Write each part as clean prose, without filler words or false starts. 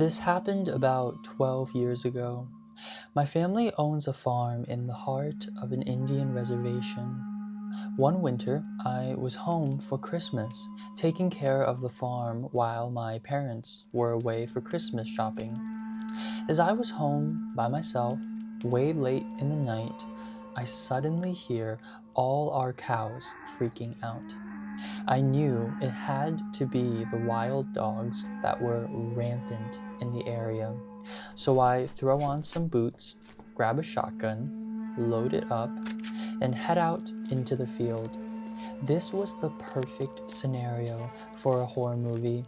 This happened about 12 years ago. My family owns a farm in the heart of an Indian reservation. One winter, I was home for Christmas, taking care of the farm while my parents were away for Christmas shopping. As I was home by myself, way late in the night, I suddenly hear all our cows freaking out. I knew it had to be the wild dogs that were rampant in the area. So I throw on some boots, grab a shotgun, load it up, and head out into the field. This was the perfect scenario for a horror movie.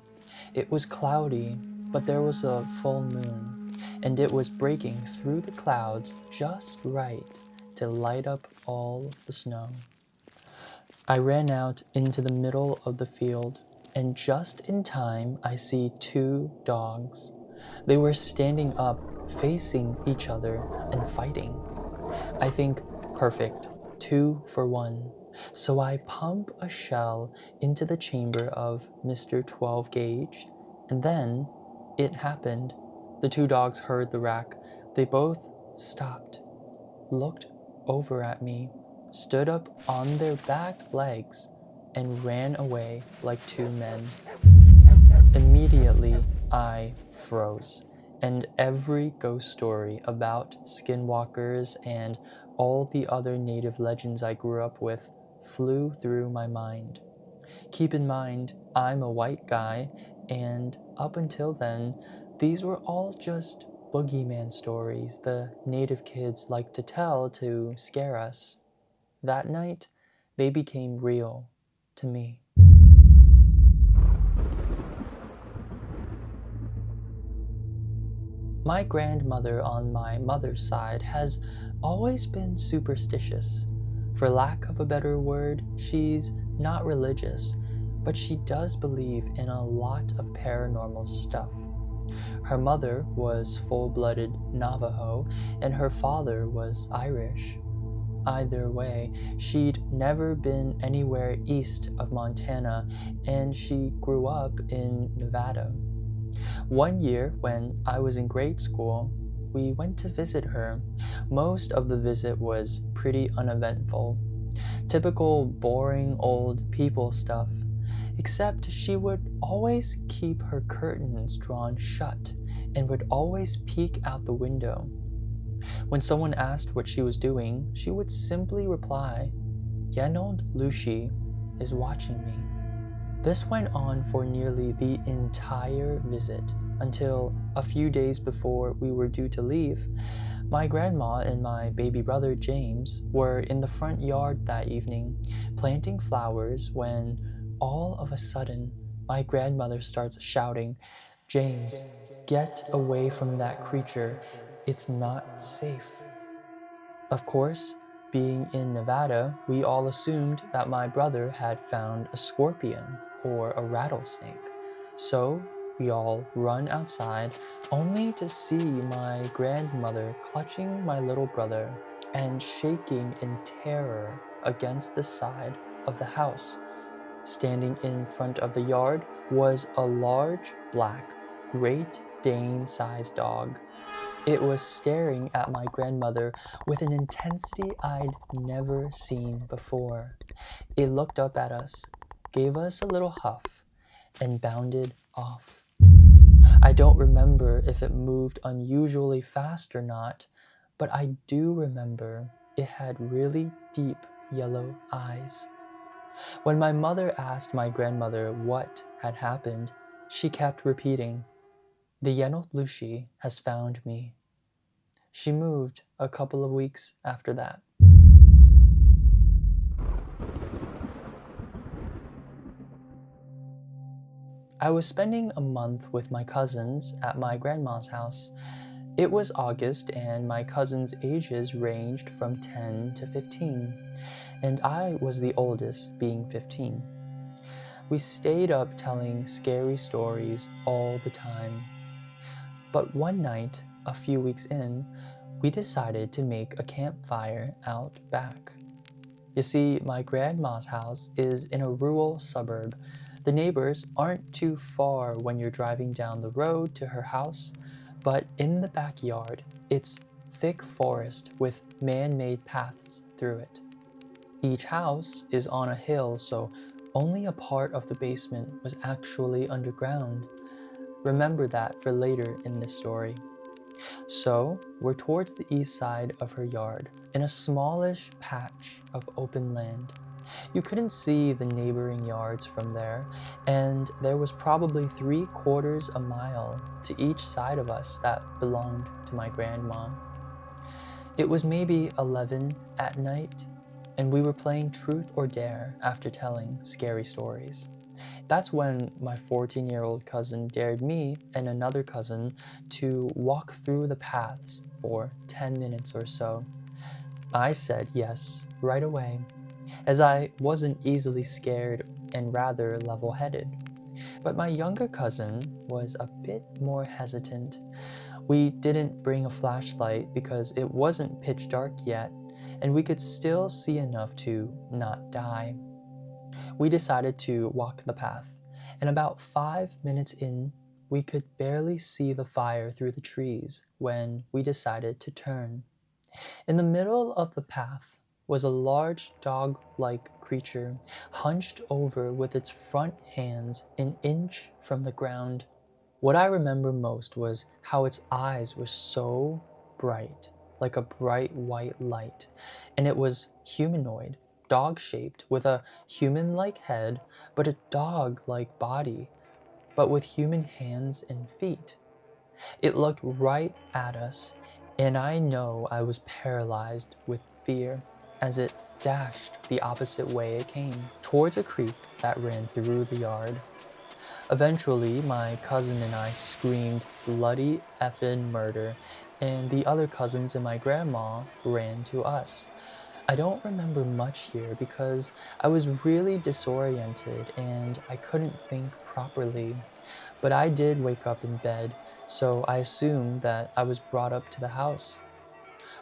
It was cloudy, but there was a full moon, and it was breaking through the clouds just right to light up all the snow. I ran out into the middle of the field, and just in time I see two dogs. They were standing up, facing each other and fighting. I think, perfect, 2 for 1. So I pump a shell into the chamber of Mr. 12 gauge, and then it happened. The two dogs heard the rack. They both stopped, looked over at me, stood up on their back legs, and ran away like two men. Immediately, I froze, and every ghost story about skinwalkers and all the other native legends I grew up with flew through my mind. Keep in mind, I'm a white guy, and up until then, these were all just boogeyman stories the native kids like to tell to scare us. That night, they became real to me. My grandmother on my mother's side has always been superstitious. For lack of a better word, she's not religious, but she does believe in a lot of paranormal stuff. Her mother was full-blooded Navajo, and her father was Irish. Either way, she'd never been anywhere east of Montana, and she grew up in Nevada. One year, when I was in grade school, we went to visit her. Most of the visit was pretty uneventful. Typical boring old people stuff, except she would always keep her curtains drawn shut and would always peek out the window. When someone asked what she was doing, she would simply reply, "Yenaldlooshi is watching me." This went on for nearly the entire visit until a few days before we were due to leave. My grandma and my baby brother James were in the front yard that evening, planting flowers, when all of a sudden my grandmother starts shouting, "James, get away from that creature. It's not safe." Of course, being in Nevada, we all assumed that my brother had found a scorpion or a rattlesnake. So we all run outside, only to see my grandmother clutching my little brother and shaking in terror against the side of the house. Standing in front of the yard was a large, black, Great Dane-sized dog. It was staring at my grandmother with an intensity I'd never seen before. It looked up at us, gave us a little huff, and bounded off. I don't remember if it moved unusually fast or not, but I do remember it had really deep yellow eyes. When my mother asked my grandmother what had happened, she kept repeating, "The Yenaldlooshi has found me." She moved a couple of weeks after that. I was spending a month with my cousins at my grandma's house. It was August, and my cousins' ages ranged from 10 to 15, and I was the oldest, being 15. We stayed up telling scary stories all the time. But one night, a few weeks in, we decided to make a campfire out back. You see, my grandma's house is in a rural suburb, The neighbors aren't too far when you're driving down the road to her house, but in the backyard, it's thick forest with man-made paths through it. Each house is on a hill, so only a part of the basement was actually underground. Remember that for later in this story. So, we're towards the east side of her yard, in a smallish patch of open land. You couldn't see the neighboring yards from there, and there was probably 3/4 a mile to each side of us that belonged to my grandma. It was maybe 11 at night, and we were playing Truth or Dare after telling scary stories. That's when my 14-year-old cousin dared me and another cousin to walk through the paths for 10 minutes or so. I said yes right away, as I wasn't easily scared and rather level-headed. But my younger cousin was a bit more hesitant. We didn't bring a flashlight because it wasn't pitch dark yet, and we could still see enough to not die. We decided to walk the path, and about 5 minutes in, we could barely see the fire through the trees when we decided to turn. In the middle of the path was a large dog-like creature, hunched over with its front hands an inch from the ground. What I remember most was how its eyes were so bright, like a bright white light, and it was humanoid, dog-shaped, with a human-like head, but a dog-like body, but with human hands and feet. It looked right at us, and I know I was paralyzed with fear as it dashed the opposite way it came, towards a creek that ran through the yard. Eventually, my cousin and I screamed bloody effing murder, and the other cousins and my grandma ran to us. I don't remember much here because I was really disoriented and I couldn't think properly. But I did wake up in bed, so I assumed that I was brought up to the house.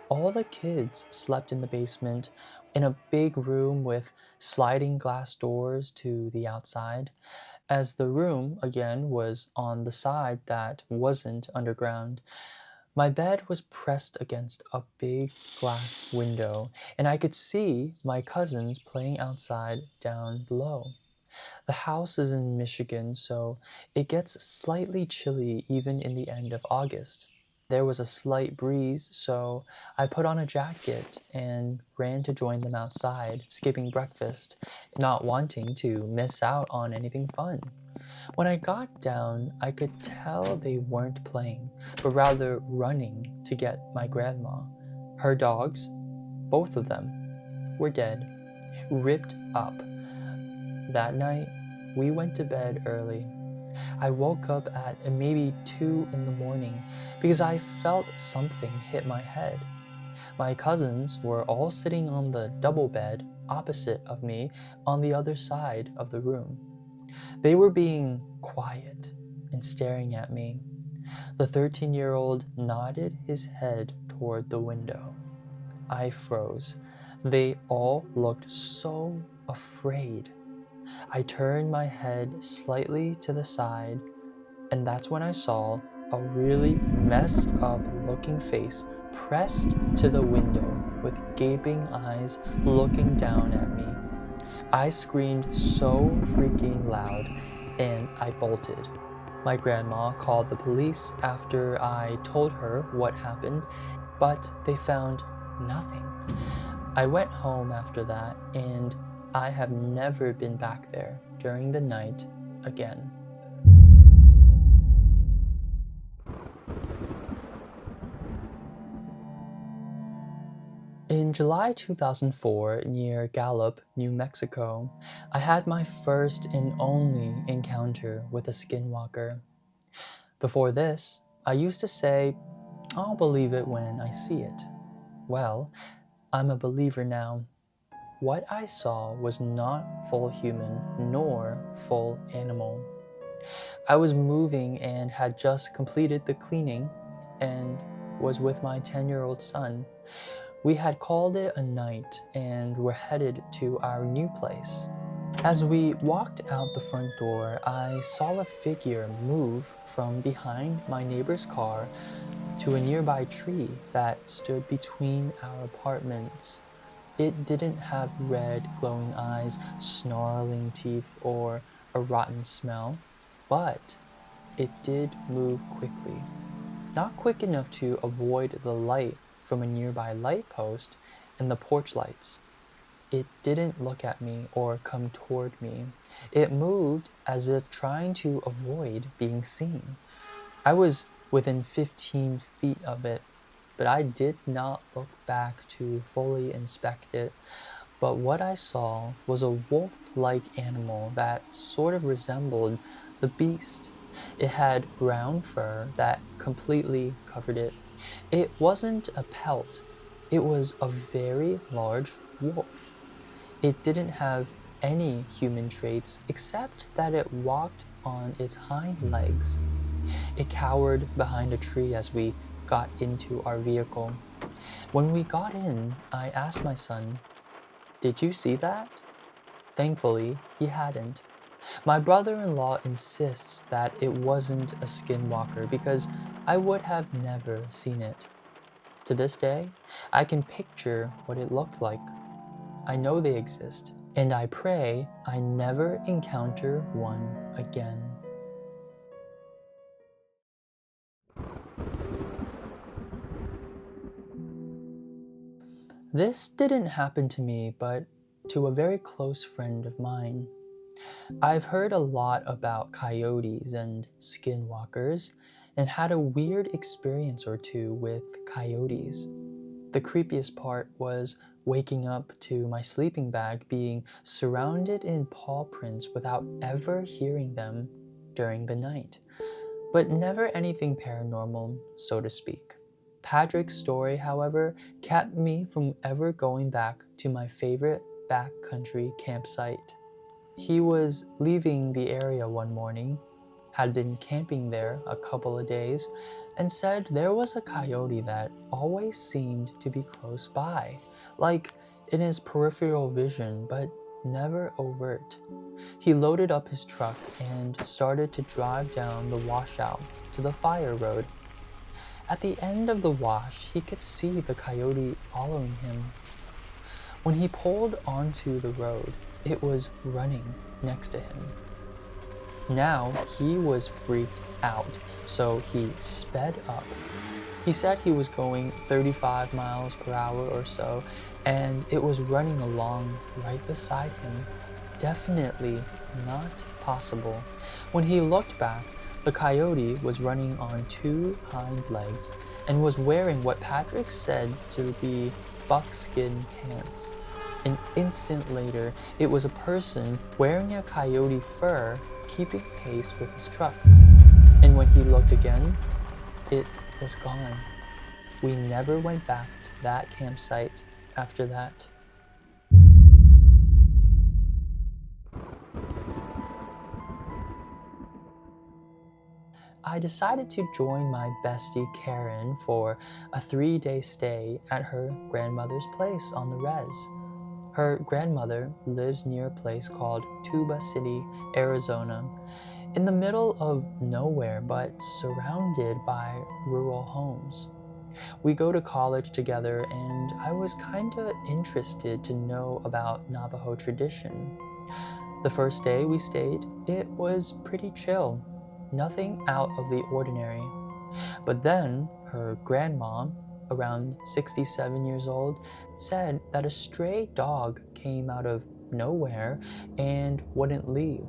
All the kids slept in the basement, in a big room with sliding glass doors to the outside, as the room, again, was on the side that wasn't underground. My bed was pressed against a big glass window, and I could see my cousins playing outside down below. The house is in Michigan, so it gets slightly chilly even in the end of August. There was a slight breeze, so I put on a jacket and ran to join them outside, skipping breakfast, not wanting to miss out on anything fun. When I got down, I could tell they weren't playing, but rather running to get my grandma. Her dogs, both of them, were dead, ripped up. That night, we went to bed early. I woke up at maybe 2 in the morning because I felt something hit my head. My cousins were all sitting on the double bed opposite of me on the other side of the room. They were being quiet and staring at me. The 13-year-old nodded his head toward the window. I froze. They all looked so afraid. I turned my head slightly to the side, and that's when I saw a really messed up looking face pressed to the window with gaping eyes looking down at me. I screamed so freaking loud, and I bolted. My grandma called the police after I told her what happened, but they found nothing. I went home after that, and I have never been back there during the night again. In July 2004, near Gallup, New Mexico, I had my first and only encounter with a skinwalker. Before this, I used to say, "I'll believe it when I see it." Well, I'm a believer now. What I saw was not full human nor full animal. I was moving and had just completed the cleaning and was with my 10-year-old son. We had called it a night and were headed to our new place. As we walked out the front door, I saw a figure move from behind my neighbor's car to a nearby tree that stood between our apartments. It didn't have red, glowing eyes, snarling teeth, or a rotten smell, but it did move quickly. Not quick enough to avoid the light from a nearby light post and the porch lights. It didn't look at me or come toward me. It moved as if trying to avoid being seen. I was within 15 feet of it, but I did not look back to fully inspect it. But what I saw was a wolf-like animal that sort of resembled the beast. It had brown fur that completely covered it. It wasn't a pelt. It was a very large wolf. It didn't have any human traits except that it walked on its hind legs. It cowered behind a tree as we got into our vehicle. When we got in, I asked my son, "Did you see that?" Thankfully, he hadn't. My brother-in-law insists that it wasn't a skinwalker because I would have never seen it. To this day, I can picture what it looked like. I know they exist, and I pray I never encounter one again. This didn't happen to me, but to a very close friend of mine. I've heard a lot about coyotes and skinwalkers and had a weird experience or two with coyotes. The creepiest part was waking up to my sleeping bag being surrounded in paw prints without ever hearing them during the night, but never anything paranormal, so to speak. Patrick's story, however, kept me from ever going back to my favorite backcountry campsite. He was leaving the area one morning, had been camping there a couple of days, and said there was a coyote that always seemed to be close by, like in his peripheral vision, but never overt. He loaded up his truck and started to drive down the washout to the fire road. At the end of the wash, he could see the coyote following him. When he pulled onto the road, it was running next to him. Now he was freaked out, so he sped up. He said he was going 35 miles per hour or so, and it was running along right beside him. Definitely not possible. When he looked back, the coyote was running on two hind legs and was wearing what Patrick said to be buckskin pants. An instant later, it was a person wearing a coyote fur keeping pace with his truck. And when he looked again, it was gone. We never went back to that campsite after that. I decided to join my bestie Karen for a 3-day stay at her grandmother's place on the res. Her grandmother lives near a place called Tuba City, Arizona, in the middle of nowhere but surrounded by rural homes. We go to college together and I was kinda interested to know about Navajo tradition. The first day we stayed, it was pretty chill. Nothing out of the ordinary. But then her grandma, around 67 years old, said that a stray dog came out of nowhere and wouldn't leave.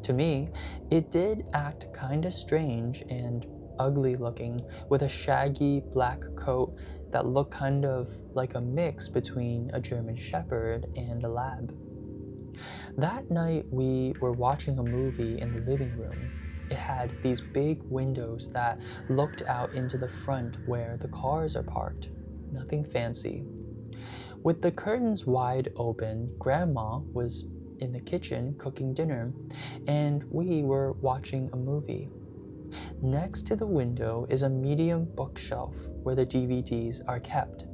To me, it did act kinda strange and ugly looking, with a shaggy black coat that looked kind of like a mix between a German Shepherd and a lab. That night we were watching a movie in the living room. It had these big windows that looked out into the front where the cars are parked. Nothing fancy. With the curtains wide open, Grandma was in the kitchen cooking dinner, and we were watching a movie. Next to the window is a medium bookshelf where the DVDs are kept.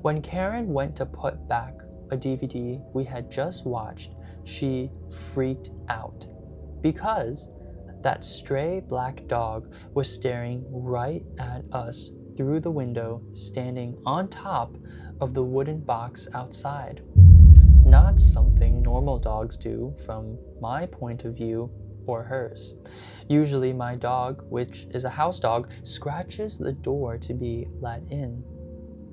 When Karen went to put back a DVD we had just watched, she freaked out because that stray black dog was staring right at us through the window, standing on top of the wooden box outside. Not something normal dogs do from my point of view or hers. Usually my dog, which is a house dog, scratches the door to be let in.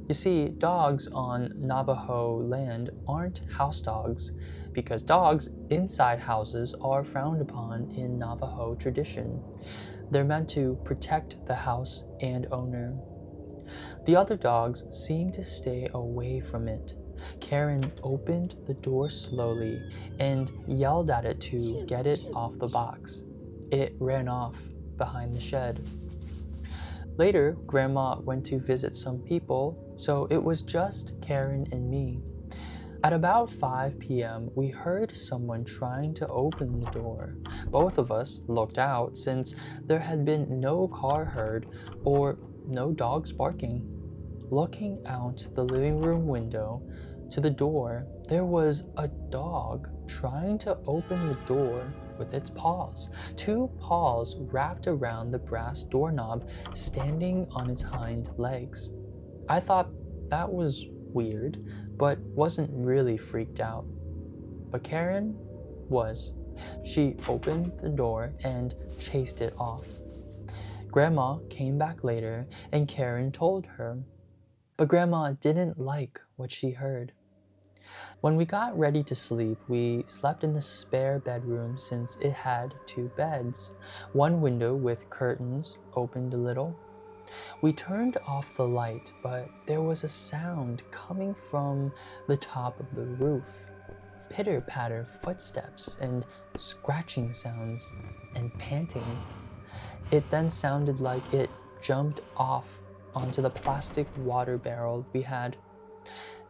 You see, dogs on Navajo land aren't house dogs because dogs inside houses are frowned upon in Navajo tradition. They're meant to protect the house and owner. The other dogs seem to stay away from it. Karen opened the door slowly and yelled at it to get it off the box. It ran off behind the shed. Later, Grandma went to visit some people, so it was just Karen and me. At about 5 p.m., we heard someone trying to open the door. Both of us looked out since there had been no car heard or no dogs barking. Looking out the living room window to the door, there was a dog trying to open the door with its paws. 2 paws wrapped around the brass doorknob, standing on its hind legs. I thought that was weird, but wasn't really freaked out. But Karen was. She opened the door and chased it off. Grandma came back later and Karen told her. But Grandma didn't like what she heard. When we got ready to sleep, we slept in the spare bedroom since it had 2 beds. One window with curtains opened a little. We turned off the light, but there was a sound coming from the top of the roof. Pitter-patter footsteps and scratching sounds and panting. It then sounded like it jumped off onto the plastic water barrel we had.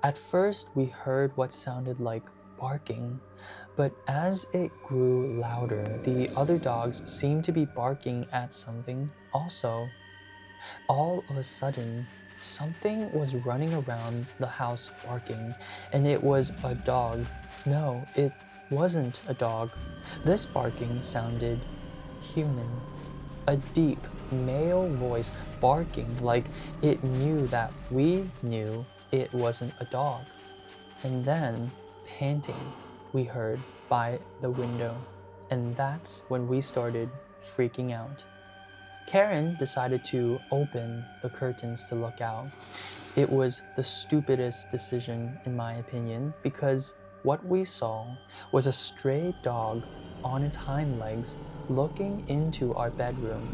At first, we heard what sounded like barking, but as it grew louder, the other dogs seemed to be barking at something also. All of a sudden, something was running around the house barking, and it was a dog. No, it wasn't a dog. This barking sounded human. A deep male voice barking like it knew that we knew it wasn't a dog. And then panting we heard by the window. And that's when we started freaking out. Karen decided to open the curtains to look out. It was the stupidest decision in my opinion because what we saw was a stray dog on its hind legs looking into our bedroom.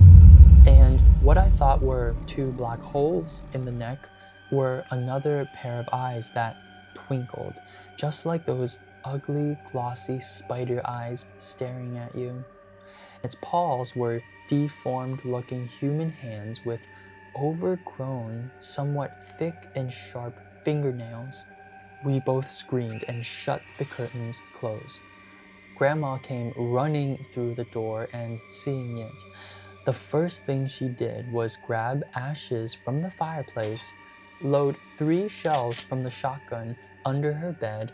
And what I thought were 2 black holes in the neck were another pair of eyes that twinkled, just like those ugly, glossy spider eyes staring at you. Its paws were deformed-looking human hands with overgrown, somewhat thick and sharp fingernails. We both screamed and shut the curtains close. Grandma came running through the door and seeing it. The first thing she did was grab ashes from the fireplace, load 3 shells from the shotgun under her bed,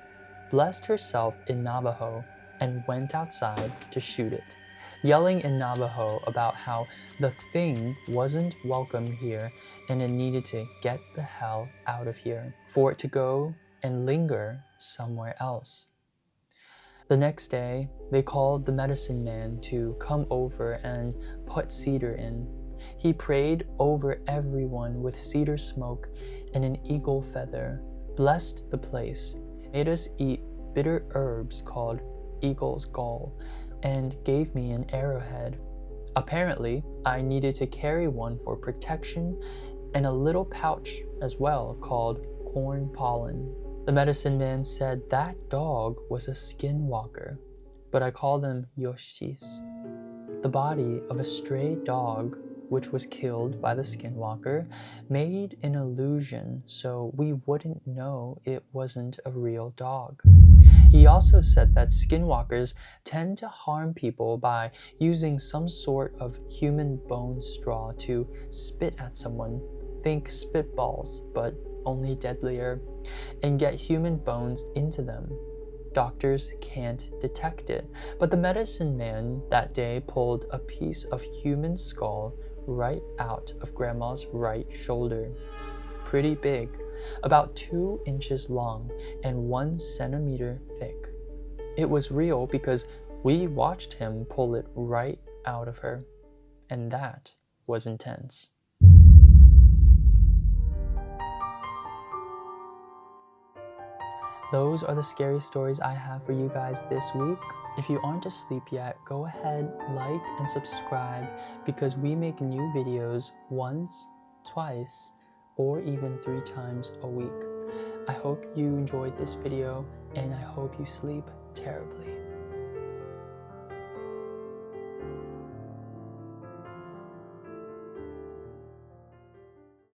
blessed herself in Navajo, and went outside to shoot it, yelling in Navajo about how the thing wasn't welcome here and it needed to get the hell out of here for it to go and linger somewhere else. The next day, they called the medicine man to come over and put cedar in. He prayed over everyone with cedar smoke and an eagle feather, blessed the place, made us eat bitter herbs called eagle's gall, and gave me an arrowhead. Apparently, I needed to carry one for protection and a little pouch as well called corn pollen. The medicine man said that dog was a skinwalker, but I call them yoshis. The body of a stray dog, which was killed by the skinwalker, made an illusion so we wouldn't know it wasn't a real dog. He also said that skinwalkers tend to harm people by using some sort of human bone straw to spit at someone. Think spitballs, but only deadlier, and get human bones into them. Doctors can't detect it, but the medicine man that day pulled a piece of human skull right out of Grandma's right shoulder. Pretty big, about 2 inches long and 1 centimeter thick. It was real because we watched him pull it right out of her, and that was intense. Those are the scary stories I have for you guys this week. If you aren't asleep yet, go ahead, like, and subscribe because we make new videos once, twice, or even 3 times a week. I hope you enjoyed this video, and I hope you sleep terribly.